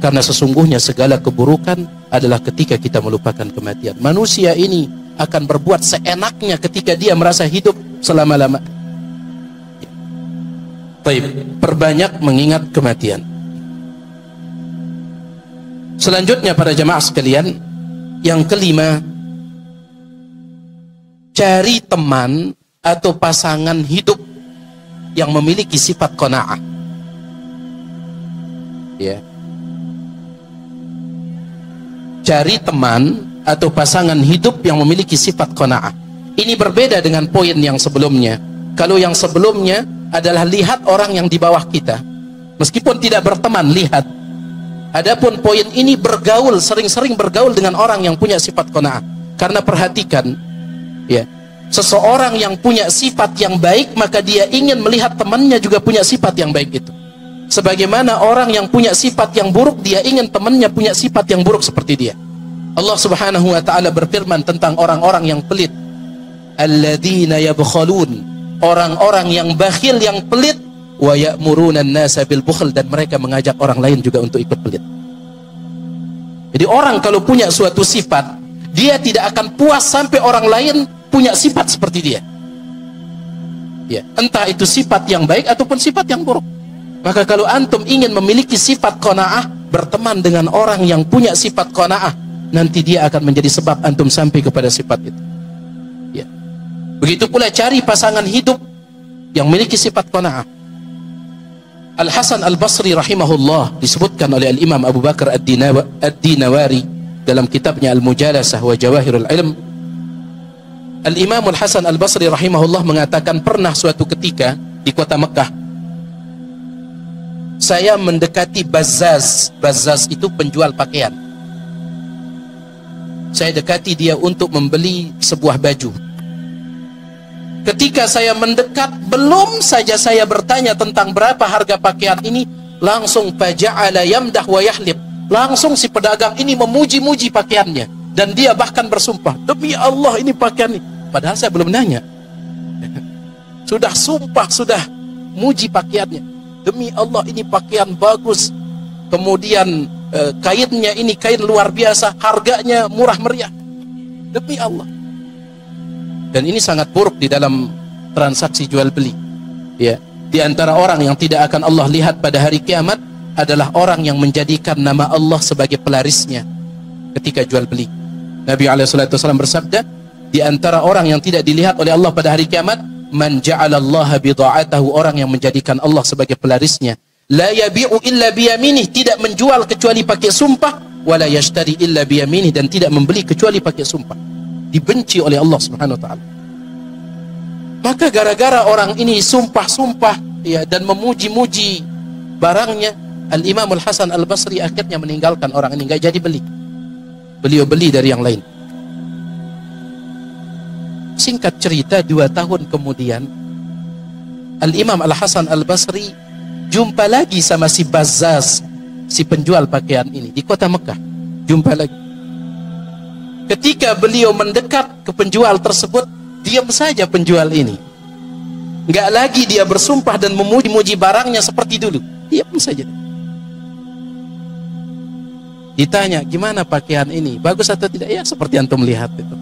Karena sesungguhnya segala keburukan adalah ketika kita melupakan kematian. Manusia ini akan berbuat seenaknya ketika dia merasa hidup selama-lama. Baik, perbanyak mengingat kematian. Selanjutnya para jemaah sekalian, yang kelima, cari teman atau pasangan hidup yang memiliki sifat qanaah. Ya. Cari teman atau pasangan hidup yang memiliki sifat qanaah. Ini berbeda dengan poin yang sebelumnya. Kalau yang sebelumnya adalah lihat orang yang di bawah kita, meskipun tidak berteman, lihat. Adapun poin ini bergaul, sering-sering bergaul dengan orang yang punya sifat qanaah. Karena perhatikan, ya, seseorang yang punya sifat yang baik, maka dia ingin melihat temannya juga punya sifat yang baik itu. Sebagaimana orang yang punya sifat yang buruk, dia ingin temannya punya sifat yang buruk seperti dia. Allah Subhanahu wa ta'ala berfirman tentang orang-orang yang pelit, alladzina yabkhalun, orang-orang yang bakhil, yang pelit, wa ya'muruna an-nasa bil bukhl, dan mereka mengajak orang lain juga untuk ikut pelit. Jadi orang kalau punya suatu sifat, dia tidak akan puas sampai orang lain punya sifat seperti dia. Ya, entah itu sifat yang baik ataupun sifat yang buruk. Maka kalau antum ingin memiliki sifat qanaah, berteman dengan orang yang punya sifat qanaah, nanti dia akan menjadi sebab antum sampai kepada sifat itu. Ya. Begitu pula cari pasangan hidup yang memiliki sifat qanaah. Al-Hasan Al-Basri rahimahullah disebutkan oleh Al-Imam Abu Bakar Ad-Dinawari dalam kitabnya Al-Mujalasah wa Jawahirul Ilm. Al-Imam Al-Hasan Al-Basri rahimahullah mengatakan, pernah suatu ketika di kota Mekah, saya mendekati Bazzaz. Bazzaz itu penjual pakaian. Saya dekati dia untuk membeli sebuah baju. Ketika saya mendekat, belum saja saya bertanya tentang berapa harga pakaian ini, langsung faja'ala yamdah wa yahlib, langsung si pedagang ini memuji-muji pakaiannya, dan dia bahkan bersumpah, demi Allah ini pakaian ini. Padahal saya belum nanya. Sudah sumpah, sudah muji pakaiannya, demi Allah ini pakaian bagus, kemudian kainnya ini kain luar biasa, harganya murah meriah, demi Allah. Dan ini sangat buruk di dalam transaksi jual beli. Ya, di antara orang yang tidak akan Allah lihat pada hari kiamat adalah orang yang menjadikan nama Allah sebagai pelarisnya ketika jual beli. Nabi SAW bersabda, di antara orang yang tidak dilihat oleh Allah pada hari kiamat, man ja'alallaha bidha'atahu, orang yang menjadikan Allah sebagai pelarisnya. La yabi'u illa biyaminih, tidak menjual kecuali pakai sumpah, wala yashtari illa biyaminih, dan tidak membeli kecuali pakai sumpah. Dibenci oleh Allah Subhanahu wa ta'ala. Maka gara-gara orang ini sumpah-sumpah, ya, dan memuji-muji barangnya, Al-Imam Al-Hasan Al-Basri akhirnya meninggalkan orang ini, nggak jadi beli. Beliau beli dari yang lain. Singkat cerita, 2 tahun kemudian Al-Imam Al-Hasan Al-Basri jumpa lagi sama si Bazzaz, si penjual pakaian ini di kota Mekah. Jumpa lagi. Ketika beliau mendekat ke penjual tersebut, diam saja penjual ini. Nggak lagi dia bersumpah dan memuji-muji barangnya seperti dulu. Diam saja. Ditanya, gimana pakaian ini? Bagus atau tidak? Ya, seperti antum lihat itu.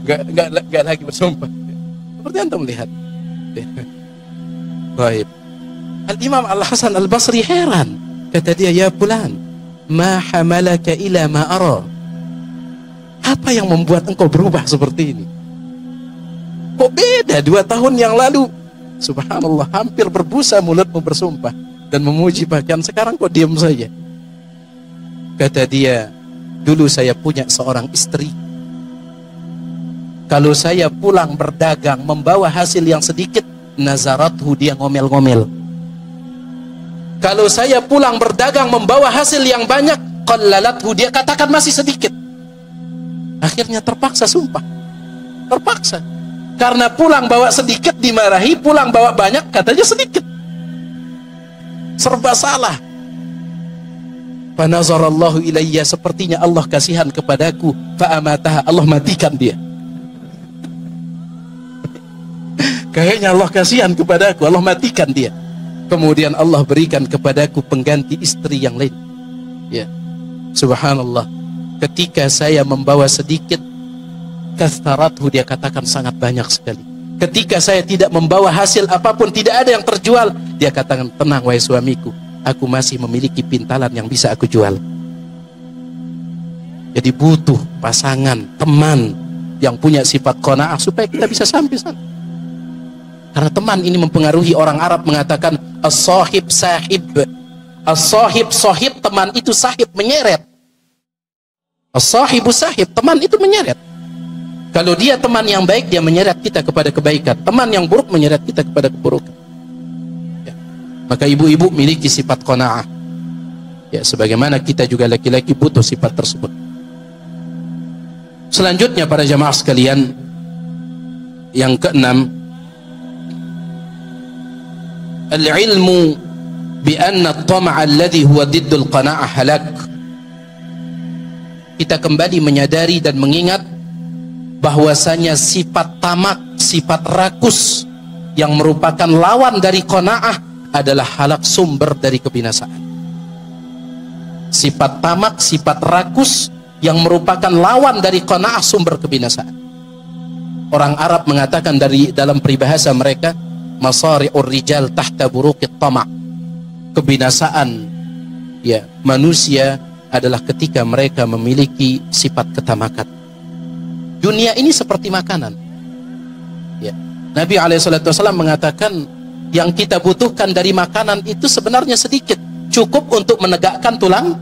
Nggak lagi bersumpah. Seperti antum lihat. Baik. Al-Imam Al-Hasan Al-Basri heran. Kata dia, ya fulan, ma hamalaka ila ma ara. Apa yang membuat engkau berubah seperti ini? Kok beda 2 tahun yang lalu? Subhanallah, hampir berbusa mulutmu bersumpah dan memuji pakaian, sekarang kok diam saja? Kata dia, Dulu saya punya seorang istri. Kalau saya pulang berdagang membawa hasil yang sedikit, nazarathu, dia ngomel-ngomel. Kalau saya pulang berdagang membawa hasil yang banyak, qallalathu, dia katakan masih sedikit. Akhirnya terpaksa sumpah. Terpaksa. Karena pulang bawa sedikit dimarahi, pulang bawa banyak katanya sedikit. Serba salah. Fanazarallahu ilayya, sepertinya Allah kasihan kepadaku, fa'amataha, Allah matikan dia. Kayaknya Allah kasihan kepadaku, Allah matikan dia. Kemudian Allah berikan kepadaku pengganti istri yang lain. Ya, subhanallah. Ketika saya membawa sedikit, kastarathu, dia katakan sangat banyak sekali. Ketika saya tidak membawa hasil apapun, tidak ada yang terjual, dia katakan, tenang wahai suamiku, aku masih memiliki pintalan yang bisa aku jual. Jadi butuh pasangan, teman yang punya sifat qanaah supaya kita bisa sampai sana. Karena teman ini mempengaruhi. Orang Arab mengatakan as-sahib sahib. As-sahib sahib, teman itu sahib, menyeret. As-sahibu sahib, teman itu menyeret. Kalau dia teman yang baik, dia menyeret kita kepada kebaikan. Teman yang buruk menyeret kita kepada keburukan. Ya. Maka ibu-ibu miliki sifat qanaah. Ya, sebagaimana kita juga laki-laki butuh sifat tersebut. Selanjutnya para jamaah sekalian, yang keenam, al-ilmu bi anna at-tama' alladhi huwa diddul qanaa'ah halak. Kita kembali menyadari dan mengingat bahwasanya sifat tamak, sifat rakus yang merupakan lawan dari qanaa'ah adalah halak, sumber dari kebinasaan. Sifat tamak, sifat rakus yang merupakan lawan dari qanaa'ah, sumber kebinasaan. Orang Arab mengatakan dalam peribahasa mereka, masari'ur rijal tahta buruqit tama'. Kebinasaan ya manusia adalah ketika mereka memiliki sifat ketamakan. Dunia ini seperti makanan. Ya. Nabi SAW mengatakan yang kita butuhkan dari makanan itu sebenarnya sedikit, cukup untuk menegakkan tulang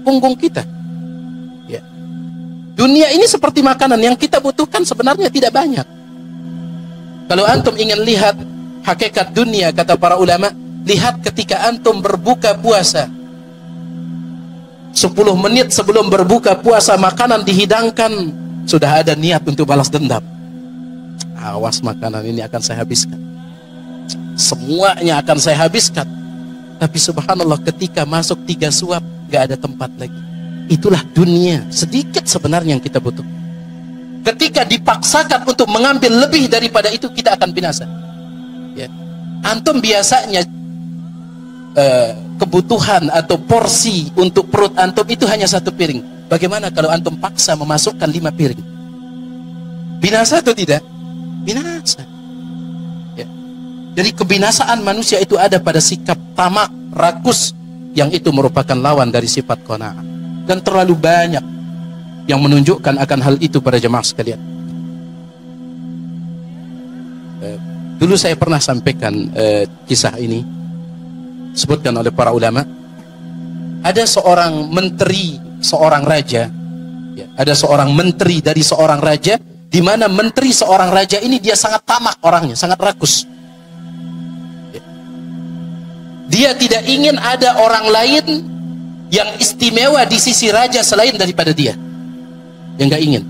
punggung kita. Ya. Dunia ini seperti makanan, yang kita butuhkan sebenarnya tidak banyak. Kalau antum ingin lihat hakikat dunia, kata para ulama, lihat ketika antum berbuka puasa. 10 menit sebelum berbuka puasa, makanan dihidangkan, sudah ada niat untuk balas dendam. Awas, makanan ini akan saya habiskan, semuanya akan saya habiskan. Tapi subhanallah, ketika masuk 3 suap, gak ada tempat lagi. Itulah dunia, sedikit sebenarnya yang kita butuh. Ketika dipaksakan untuk mengambil lebih daripada itu, kita akan binasa. Ya. Antum biasanya kebutuhan atau porsi untuk perut antum itu hanya 1 piring. Bagaimana kalau antum paksa memasukkan 5 piring? Binasa atau tidak? Binasa. Ya. Jadi kebinasaan manusia itu ada pada sikap tamak, rakus, yang itu merupakan lawan dari sifat qanaah. Dan terlalu banyak yang menunjukkan akan hal itu pada jemaah sekalian. Dulu saya pernah sampaikan kisah ini, disebutkan oleh para ulama. Ada seorang menteri, seorang raja, ya, ada seorang menteri dari seorang raja, di mana menteri seorang raja ini dia sangat tamak orangnya, sangat rakus. Ya. Dia tidak ingin ada orang lain yang istimewa di sisi raja selain daripada dia. Dia nggak ingin.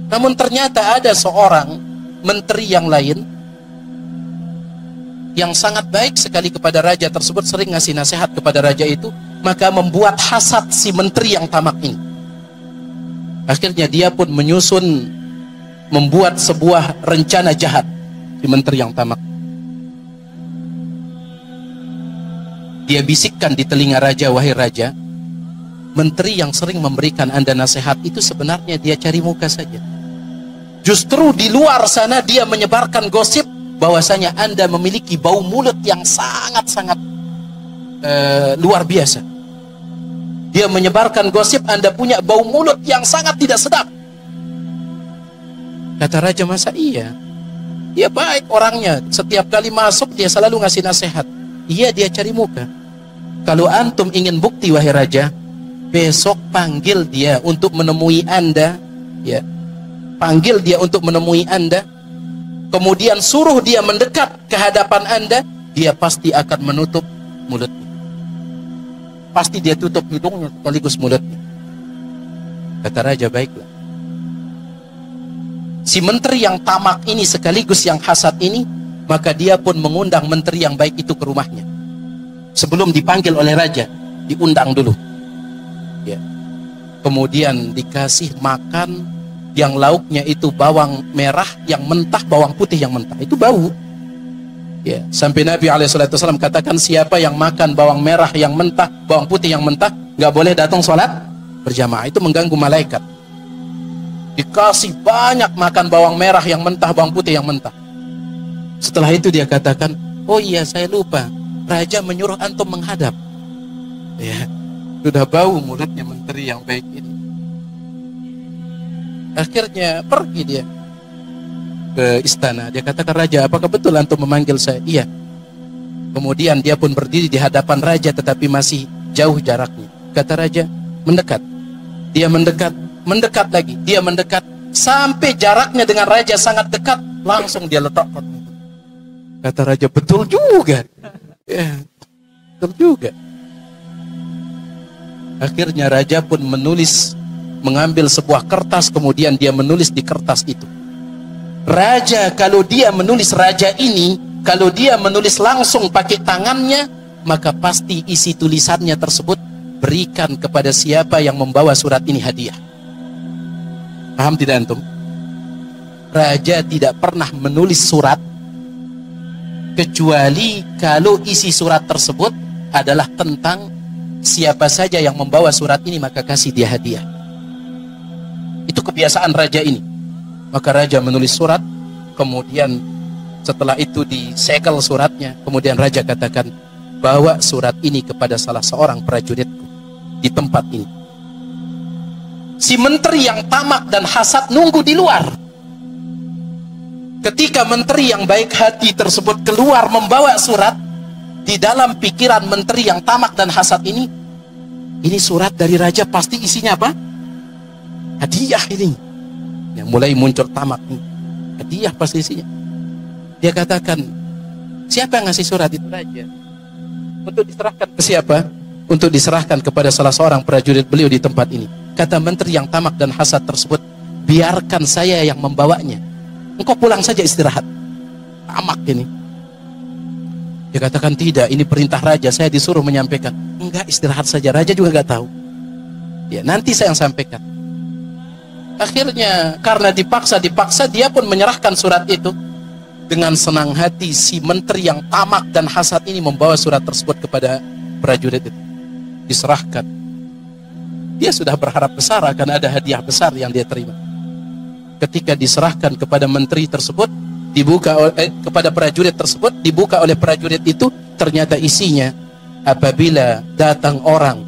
Namun ternyata ada seorang menteri yang lain yang sangat baik sekali kepada raja tersebut, sering ngasih nasihat kepada raja itu, maka membuat hasad si menteri yang tamak ini. Akhirnya dia pun menyusun, membuat sebuah rencana jahat si menteri yang tamak. Dia bisikkan di telinga raja, wahai raja, menteri yang sering memberikan Anda nasihat itu sebenarnya dia cari muka saja. Justru di luar sana dia menyebarkan gosip bahwasanya Anda memiliki bau mulut yang sangat-sangat luar biasa. Dia menyebarkan gosip Anda punya bau mulut yang sangat tidak sedap. Kata raja, masa iya? Dia baik orangnya, setiap kali masuk dia selalu ngasih nasihat. Iya, dia cari muka. Kalau antum ingin bukti wahai raja, besok panggil dia untuk menemui Anda, ya. Panggil dia untuk menemui Anda, kemudian suruh dia mendekat ke hadapan Anda, dia pasti akan menutup mulutnya. Pasti dia tutup hidungnya sekaligus mulutnya. Kata raja, baiklah. Si menteri yang tamak ini sekaligus yang hasad ini, maka dia pun mengundang menteri yang baik itu ke rumahnya. Sebelum dipanggil oleh raja, diundang dulu. Ya. Kemudian dikasih makan yang lauknya itu bawang merah yang mentah, bawang putih yang mentah. Itu bau. Ya. Sampai Nabi SAW katakan, siapa yang makan bawang merah yang mentah, bawang putih yang mentah, nggak boleh datang sholat berjamaah. Itu mengganggu malaikat. Dikasih banyak makan bawang merah yang mentah, bawang putih yang mentah. Setelah itu dia katakan, oh iya saya lupa, raja menyuruh antum menghadap. Ya, sudah bau mulutnya menteri yang baik ini. Akhirnya pergi dia ke istana. Dia katakan, raja, apakah betul antum memanggil saya? Iya. Kemudian dia pun berdiri di hadapan raja, tetapi masih jauh jaraknya. Kata raja, mendekat. Dia mendekat, mendekat lagi. Dia mendekat sampai jaraknya dengan raja sangat dekat. Langsung dia letakkan. Kata raja, betul juga. Ya, betul juga. Akhirnya raja pun menulis, mengambil sebuah kertas, kemudian dia menulis di kertas itu. Raja, kalau dia menulis raja ini, kalau dia menulis langsung pakai tangannya, maka pasti isi tulisannya tersebut, berikan kepada siapa yang membawa surat ini hadiah. Paham tidak antum? Raja tidak pernah menulis surat kecuali kalau isi surat tersebut adalah tentang siapa saja yang membawa surat ini, maka kasih dia hadiah. Itu kebiasaan raja ini. Maka raja menulis surat, kemudian setelah itu disegel suratnya, kemudian raja katakan, bawa surat ini kepada salah seorang prajuritku di tempat ini. Si menteri yang tamak dan hasad nunggu di luar. Ketika menteri yang baik hati tersebut keluar membawa surat, di dalam pikiran menteri yang tamak dan hasad ini surat dari raja, pasti isinya apa? Hadiah ini. Yang mulai muncul tamak ini. Hadiah pasti isinya. Dia katakan, siapa yang ngasih surat itu? Raja. Untuk diserahkan ke siapa? Untuk diserahkan kepada salah seorang prajurit beliau di tempat ini. Kata menteri yang tamak dan hasad tersebut, biarkan saya yang membawanya. Engkau pulang saja istirahat. Tamak ini. Dia katakan, tidak, ini perintah raja, saya disuruh menyampaikan. Enggak, istirahat saja, raja juga enggak tahu. Ya, nanti saya yang sampaikan. Akhirnya karena dipaksa dia pun menyerahkan surat itu. Dengan senang hati si menteri yang tamak dan hasad ini membawa surat tersebut kepada prajurit itu. Diserahkan. Dia sudah berharap besar akan ada hadiah besar yang dia terima. Ketika diserahkan kepada menteri tersebut, kepada prajurit tersebut, dibuka oleh prajurit itu, ternyata isinya, apabila datang orang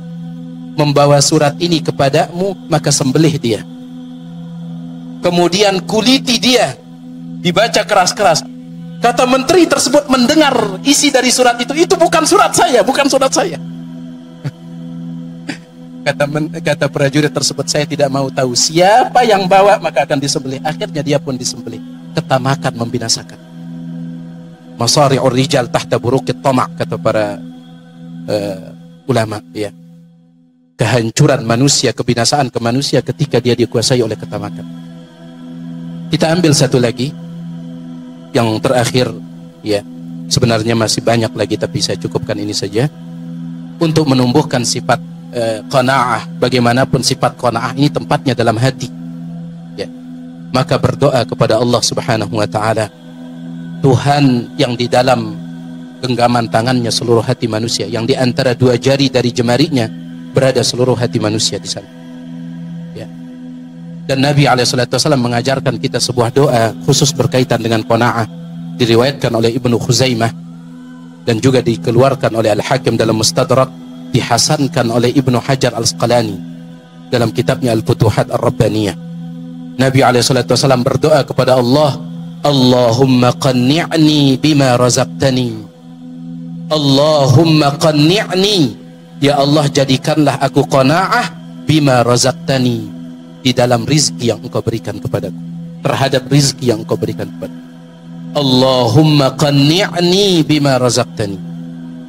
membawa surat ini kepadamu, maka sembelih dia. Kemudian kuliti dia, dibaca keras-keras. Kata menteri tersebut mendengar isi dari surat itu bukan surat saya, bukan surat saya. Kata prajurit tersebut, saya tidak mau tahu siapa yang bawa, maka akan disembelih. Akhirnya dia pun disembelih. Ketamakan membinasakan. Masari'ur rijal tahta burukit tamak, kata para ulama. Ya. Kehancuran manusia, kebinasaan ke manusia ketika dia dikuasai oleh ketamakan. Kita ambil satu lagi, yang terakhir. Ya, sebenarnya masih banyak lagi, tapi saya cukupkan ini saja. Untuk menumbuhkan sifat qanaah, bagaimanapun sifat qanaah ini tempatnya dalam hati. Ya. Maka berdoa kepada Allah Subhanahu wa taala, Tuhan yang di dalam genggaman tangannya seluruh hati manusia, yang di antara dua jari dari jemarinya berada seluruh hati manusia di sana. Ya. Dan Nabi SAW mengajarkan kita sebuah doa khusus berkaitan dengan qanaah, diriwayatkan oleh Ibnu Khuzaimah dan juga dikeluarkan oleh Al-Hakim dalam Mustadrak, dihasankan oleh Ibnu Hajar Al-Asqalani dalam kitabnya Al-Futuhat Ar-Rabbaniyah. Nabi SAW berdoa kepada Allah, Allahumma qanni'ni bima razaqtani, Allahumma qanni'ni Ya Allah, jadikanlah aku qanaah bima razaqtani, di dalam rizki yang engkau berikan kepadaku, terhadap rizki yang engkau berikan kepadaku. Allahumma qanni'ni bima razaqtani.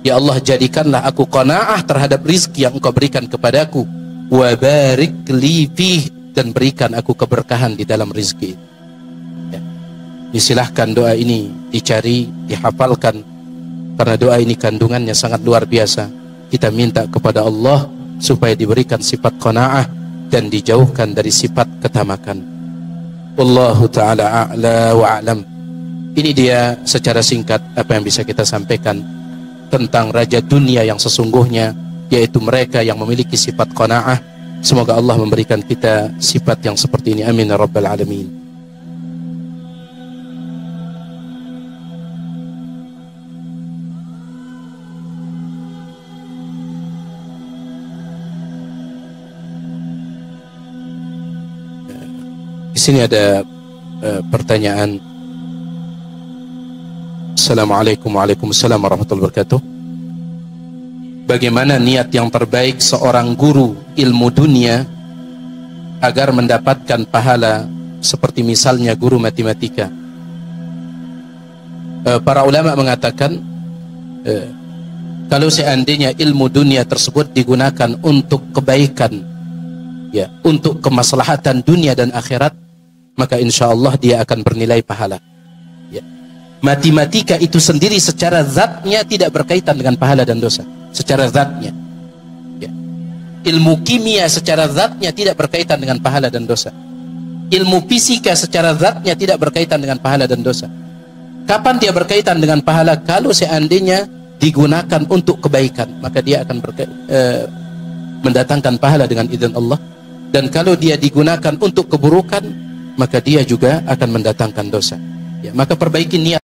Ya Allah, jadikanlah aku qanaah terhadap rizki yang engkau berikan kepadaku. Wa barik li fih, dan berikan aku keberkahan di dalam rizki. Ya. Silahkan doa ini dicari, dihafalkan, karena doa ini kandungannya sangat luar biasa. Kita minta kepada Allah supaya diberikan sifat qanaah dan dijauhkan dari sifat ketamakan. Wallahu ta'ala a'la wa a'lam. Ini dia secara singkat apa yang bisa kita sampaikan tentang raja dunia yang sesungguhnya, yaitu mereka yang memiliki sifat qanaah. Semoga Allah memberikan kita sifat yang seperti ini. Amin ya rabbal alamin. Di sini ada pertanyaan. Assalamualaikum waalaikumsalam warahmatullahi wabarakatuh. Bagaimana niat yang terbaik seorang guru ilmu dunia agar mendapatkan pahala seperti misalnya guru matematika? Para ulama mengatakan kalau seandainya ilmu dunia tersebut digunakan untuk kebaikan, ya, untuk kemaslahatan dunia dan akhirat, maka insya Allah dia akan bernilai pahala. Ya. Matematika itu sendiri secara zatnya tidak berkaitan dengan pahala dan dosa. Secara zatnya. Ya. Ilmu kimia secara zatnya tidak berkaitan dengan pahala dan dosa. Ilmu fisika secara zatnya tidak berkaitan dengan pahala dan dosa. Kapan dia berkaitan dengan pahala? Kalau seandainya digunakan untuk kebaikan, maka dia akan mendatangkan pahala dengan izin Allah. Dan kalau dia digunakan untuk keburukan, maka dia juga akan mendatangkan dosa. Ya, maka perbaiki niat.